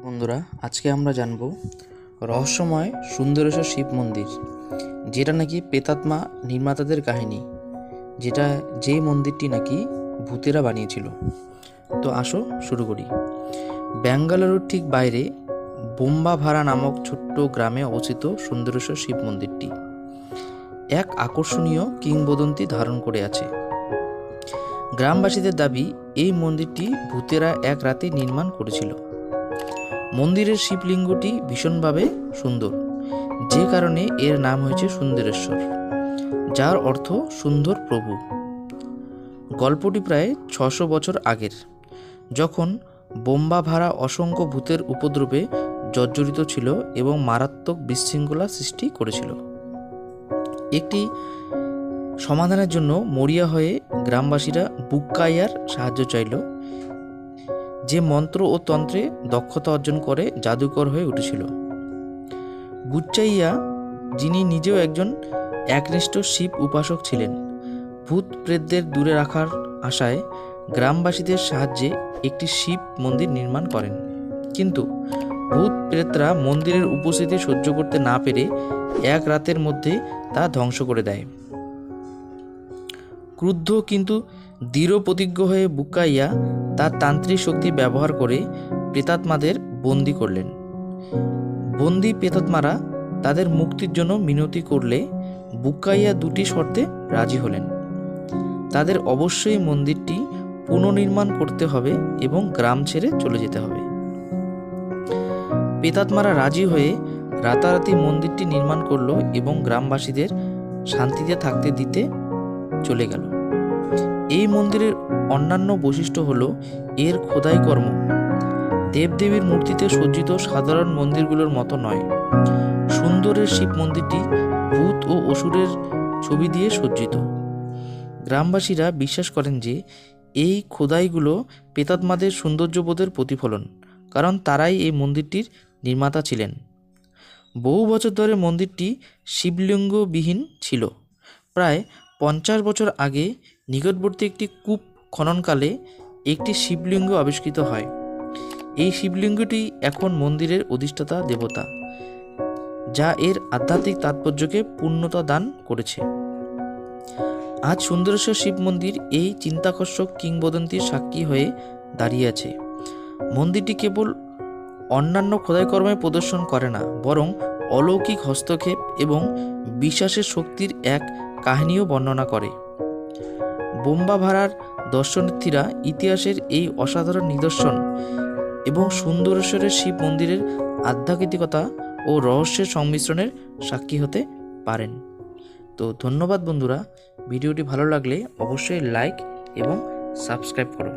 বন্ধুরা, আজকে আমরা জানব রহস্যময় সুন্দরেশ্বর শিব মন্দির, যেটা নাকি প্রেতাত্মা নির্মাতাদের কাহিনী, যে মন্দিরটি নাকি ভূতেরা বানিয়েছিল। তো আসো শুরু করি। ব্যাঙ্গালুরুর ঠিক বাইরে বোম্বাভারা নামক ছোট্ট গ্রামে অবস্থিত সুন্দরেশ্বর শিব মন্দিরটি এক আকর্ষণীয় কিংবদন্তি ধারণ করে আছে। গ্রামবাসীদের দাবি, এই মন্দিরটি ভূতেরা এক রাতে নির্মাণ করেছিল। মন্দিরের শিবলিঙ্গটি ভীষণভাবে সুন্দর, যে কারণে এর নাম হয়েছে সুন্দরেশ্বর, যার অর্থ সুন্দর প্রভু। গল্পটি প্রায় 600 বছর আগের, যখন বোম্বাভারা অসংখ্য ভূতের উপদ্রবে জর্জরিত ছিল এবং মারাত্মক বিশৃঙ্খলা সৃষ্টি করেছিল। একটি সমাধানের জন্য মরিয়া হয়ে গ্রামবাসীরা বুক্কাইয়ার সাহায্য চাইল, যে মন্ত্র ও তন্ত্রে দক্ষতা অর্জন করে জাদুকর হয়ে উঠেছিল। বুচ্চাইয়া, যিনি নিজেও একজন একনিষ্ঠ শিব উপাসক ছিলেন, ভূত প্রেতদের দূরে রাখার আশায় গ্রামবাসীদের সাহায্যে একটি শিব মন্দির নির্মাণ করেন। কিন্তু ভূত প্রেতরা মন্দিরের উপস্থিতি সহ্য করতে না পেরে এক রাতের মধ্যে তা ধ্বংস করে দেয়। ক্রুদ্ধ কিন্তু দৃঢ় প্রতিজ্ঞ হয়ে বুক্কাইয়া তার তান্ত্রিক শক্তি ব্যবহার করে প্রেতাত্মাদের বন্দী করলেন। বন্দী প্রেতাত্মারা তাদের মুক্তির জন্য মিনতি করলে বুক্কাইয়া দুটি শর্তে রাজি হলেন। তাদের অবশ্যই মন্দিরটি পুনর্নির্মাণ করতে হবে এবং গ্রাম ছেড়ে চলে যেতে হবে। প্রেতাত্মারা রাজি হয়ে রাতারাতি মন্দিরটি নির্মাণ করলো এবং গ্রামবাসীদের শান্তিতে থাকতে দিতে চলে গেল। এই মন্দিরের অন্যান্য বৈশিষ্ট্য হলো এর খোদাই কর্ম দেবদেবীর মূর্তিতে সজ্জিত সাধারণ মন্দিরগুলোর মতো নয়। সুন্দরের শিব মন্দিরটি ভূত ও অসুরের ছবি দিয়ে সজ্জিত। গ্রামবাসীরা বিশ্বাস করেন যে এই খোদাইগুলো প্রেতাত্মাদের সৌন্দর্যবোধের প্রতিফলন, কারণ তারাই এই মন্দিরটির নির্মাতা ছিলেন। বহু বছর ধরে মন্দিরটি শিবলিঙ্গবিহীন ছিল। প্রায় 50 বছর আগে নিকটবর্তী একটি কূপ খননকালে একটি শিবলিঙ্গ আবিষ্কৃত হয়। এই শিবলিঙ্গটি এখন মন্দিরের অধিষ্ঠাতা দেবতা, যা এর আধ্যাত্মিক তাৎপর্যকে পূর্ণতা দান করেছে। আজ সুন্দরেশ্বর শিব মন্দির এই চিন্তাকর্ষক কিংবদন্তির সাক্ষী হয়ে দাঁড়িয়ে আছে। মন্দিরটি কেবল অন্যান্য খোদাইকর্মে প্রদর্শন করে না, বরং অলৌকিক হস্তক্ষেপ এবং বিশ্বাসের শক্তির এক কাহিনীও বর্ণনা করে। বোম্বাভারার দর্শনার্থীরা ইতিহাসের এই অসাধারণ নিদর্শন এবং সুন্দরেশ্বরের শিব মন্দিরের আধ্যাত্মিকতা ও রহস্যের সংমিশ্রণের সাক্ষী হতে পারেন। তো ধন্যবাদ বন্ধুরা, ভিডিওটি ভালো লাগলে অবশ্যই লাইক এবং সাবস্ক্রাইব করো।